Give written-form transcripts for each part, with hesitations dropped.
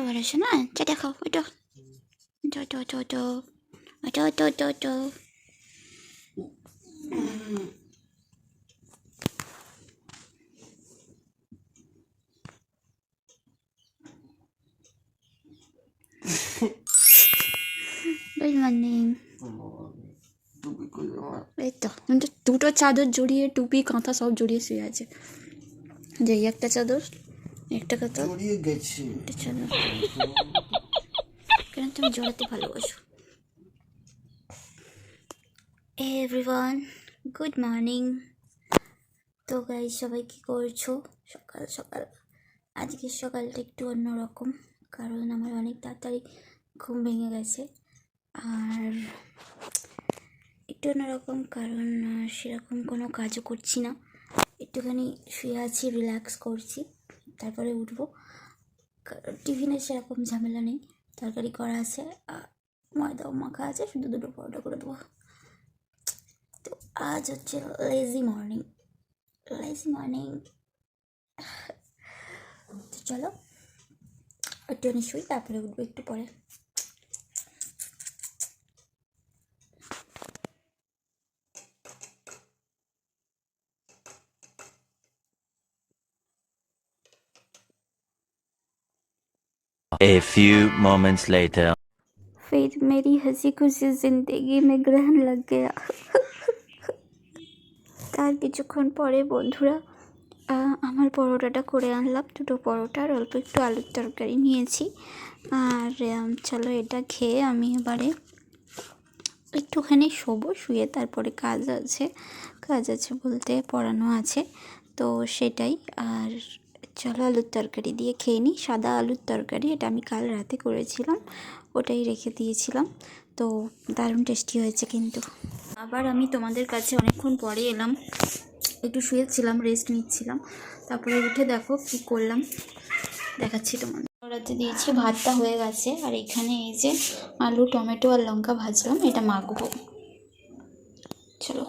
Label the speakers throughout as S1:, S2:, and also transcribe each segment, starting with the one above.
S1: ভালো আছে না? যা দেখো ওটো ওটো ওটো ওটো ওটো ওটো ওটো ওটো ওটো গুড মর্নিং। এই তো দুটো চাদর জড়িয়ে টুপি কাঁথা সব জড়িয়ে শুয়ে আছে। যে একটা চাদর একটা কাঁথা
S2: জড়িয়ে গেছে।
S1: একটা চাদর কেন তুমি জড়াতে ভালোবাসো? Everyone good morning. তো গাইস সবাই কী করছো সকাল সকাল? আজকের সকালটা একটু অন্যরকম, কারণ আমার অনেক তাড়াতাড়ি ঘুম ভেঙে গেছে। আর একটু অন্যরকম কারণ সেরকম কোনো কাজও করছি না, একটুখানি শুয়ে আছি, রিল্যাক্স করছি, তারপরে উঠবো। টিফিনে সেরকম ঝামেলা নেই, তরকারি করা আছে, ময়দাও মাখা আছে, শুধু দুটো পরোটা করে দেবো। তো আজ হচ্ছে লেজি মর্নিং। তো চলো একটুখানি শুই, তারপরে উঠবো একটু পরে।
S3: A few moments later.
S1: फिर मेरी हंसी खुशी जिंदगी में ग्रहण लग गया। তার কিছুক্ষণ পরে বন্ধুরা আমার পরোটাটা করে আনলাম, দুটো পরোটা আর অল্প একটু আলুর তরকারি নিয়েছি। আর চলো এটা খেয়ে আমি এবারে একটুখানি শোবো, শুয়ে তারপরে কাজ আছে বলতে পড়ানো আছে, তো সেটাই। আর চলো আলুর তরকারি দিয়ে খেয়ে নিই, সাদা আলুর তরকারি, এটা আমি কাল রাতে করেছিলাম, ওটাই রেখে দিয়েছিলাম, তো দারুণ টেস্টি হয়েছে কিন্তু। আবার আমি তোমাদের কাছে অনেকক্ষণ পরে এলাম, একটু শুয়েছিলাম, রেস্ট নিচ্ছিলাম, তারপরে উঠে দেখো কী করলাম দেখাচ্ছি তোমাদের। রাতে দিয়েছি, ভাতটা হয়ে গেছে, আর এখানে এই যে আলু টমেটো আর লঙ্কা ভাজলাম, এটা মাখবো। চলো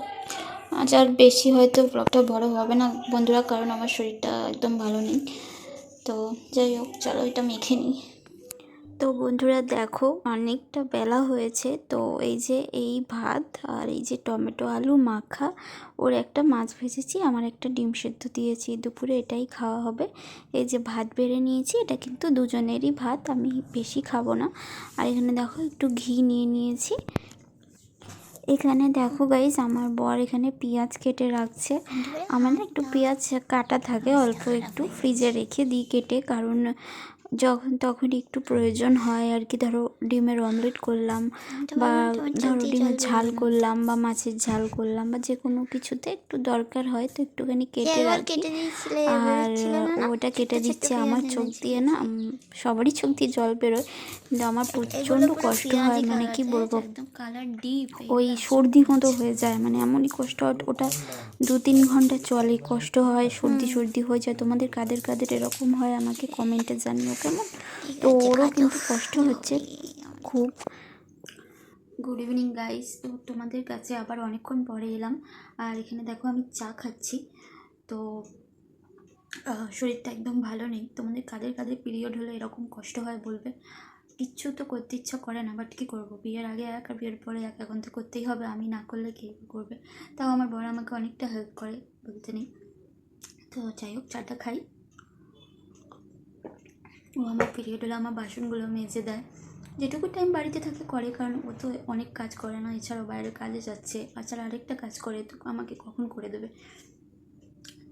S1: আজ আর বেশি হয়তো ব্লগটা বড় হবে না বন্ধুরা, কারণ আমার শরীরটা একদম ভালো নেই, তো যাই হোক চলো এটা মেখে নিই। তো বন্ধুরা দেখো অনেকটা বেলা হয়েছে, তো এই যে এই ভাত আর এই যে টমেটো আলু মাখা, ওর একটা মাছ ভেজেছি, আমার একটা ডিম সেদ্ধ দিয়েছি, দুপুরে এটাই খাওয়া হবে। এই যে ভাত বেড়ে নিয়েছি, এটা কিন্তু দুজনেরই ভাত, আমি বেশি খাবো না। আর এখানে দেখো একটু ঘি নিয়ে নিয়েছি। এখানে দেখো গাইস আমার বর এখানে পেঁয়াজ কেটে রাখছে, আমার না একটু পেঁয়াজ কাটা থাকে অল্প একটু, ফ্রিজে রেখে দিই কেটে, কারণ যখন তখন একটু প্রয়োজন হয় আর কি। ধরো ডিমের অমলেট করলাম, বা ধরো ডিমের ঝাল করলাম, বা মাছের ঝাল করলাম, বা যে কোনো কিছুতে একটু দরকার হয়, তো একটুখানি কেটে রাখি। আর ওটা কেটে দিচ্ছে, আমার চোখ দিয়ে না, সবারই চোখ দিয়ে জল বেরোয়, কিন্তু আমার প্রচণ্ড কষ্ট হয়, মানে কি বলবো, ওই সর্দি মতো হয়ে যায়, মানে এমনই কষ্ট হয় ওটা, 2-3 ঘন্টা চলে, কষ্ট হয়, সর্দি হয়ে যায়। তোমাদের কাদের কাদের এরকম হয় আমাকে কমেন্টে জানিও কেমন। তো ওরও কিন্তু কষ্ট হচ্ছে খুব। গুড ইভিনিং গাইস, তো তোমাদের কাছে আবার অনেকক্ষণ পরে এলাম, আর এখানে দেখো আমি চা খাচ্ছি। তো শরীরটা একদম ভালো নেই, তোমাদের কাদের কাদের পিরিয়ড হলে এরকম কষ্ট হয় বলবে। কিচ্ছু তো করতে ইচ্ছা করে না, বাট কী করবো, বিয়ের আগে এক আর বিয়ের পরে এক, এখন তো করতেই হবে, আমি না করলে কে করবে। তাও আমার বড় আমাকে অনেকটা হেল্প করে বলতে নেই। তো যাই হোক চাটা খাই। ও আমার পিরিয়ড হলে আমার বাসনগুলো মেজে দেয়, যেটুকু টাইম বাড়িতে থাকে করে, কারণ ও তো অনেক কাজ করে না, এছাড়াও বাইরে কাজে যাচ্ছে, তাছাড়া আরেকটা কাজ করে, তো আমাকে কখন করে দেবে।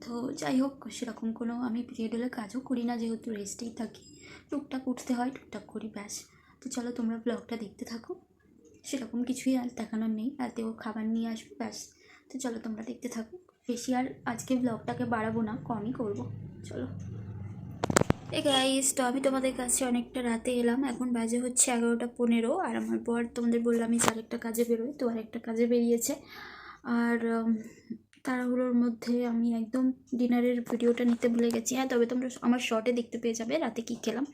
S1: তো যাই হোক সেরকম কোনো আমি পিরিয়ড হলে কাজও করি না, যেহেতু রেস্টেই থাকি, টুকটাক উঠতে হয়, টুকটাক করি, ব্যাস। তো চলো তোমরা ব্লগটা দেখতে থাকো, সেরকম কিছুই আর দেখানোর নেই, রাতেও খাবার নিয়ে আসবো, ব্যাস। তো চলো তোমরা দেখতে থাকো, বেশি আর আজকে ব্লগটাকে বাড়াবো না, কমই করবো, চলো। এই গাইস, তো আমি তোমাদের কাছে অনেকটা রাতে এলাম, এখন বাজে হচ্ছে 11:15, আর আমার বর তোমাদের বললাম আমি আরেকটা কাজে বেরোই, তো আরেকটা কাজে বেরিয়েছে। আর তাড়াহুড়োর মধ্যে আমি একদম ডিনারের ভিডিওটা নিতে ভুলে গেছি। হ্যাঁ, তবে তোমরা আমার শর্টে দেখতে পেয়ে যাবে রাতে কী খেলাম।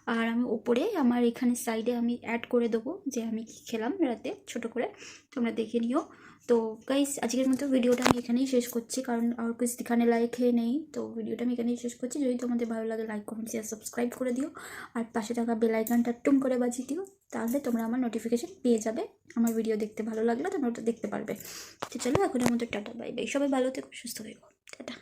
S1: আর আমি ওপরে আমার এখানে সাইডে আমি অ্যাড করে দেবো যে আমি কী খেলাম রাতে, ছোট করে তোমরা দেখে নিও। তো গাইস আজকের মতো ভিডিওটা আমি এখানেই শেষ করছি, কারণ আর কিছু দিখানে লাইক নেই। তো ভিডিওটা আমি এখানেই শেষ করছি। যদি তোমাদের ভালো লাগে লাইক কমেন্ট শেয়ার সাবস্ক্রাইব করে দিও, আর পাশে থাকা বেল আইকনটা টুম করে বাজিয়ে দিও, তাহলে তোমরা আমার নোটিফিকেশান পেয়ে যাবে। আমার ভিডিও দেখতে ভালো লাগলে তোমরা ওটা দেখতে পারবে। তো চলো এখনের মতো টাটা বাই বাই, সবাই ভালো থেকো, সুস্থ থেকো, টাটা।